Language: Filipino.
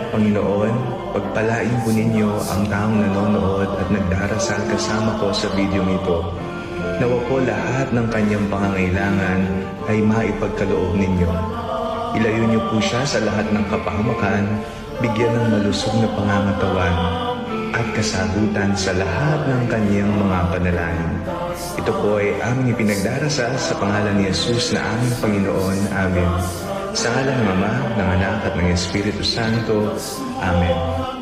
Panginoon, pagpalain po ninyo ang taong nanonood at nagdarasal kasama ko sa video ito. Nawa po lahat ng kanyang pangangailangan ay maipagkaloob ninyo. Ilayo niyo po siya sa lahat ng kapahamakan, bigyan ng malusog na pangangatawan at kasagutan sa lahat ng kanyang mga panalangin. Ito po ay aming ipinagdarasal sa pangalan ni Jesus na aming Panginoon. Amen. Sa ngalan ng Ama, ng Anak at ng Espiritu Santo. Amen.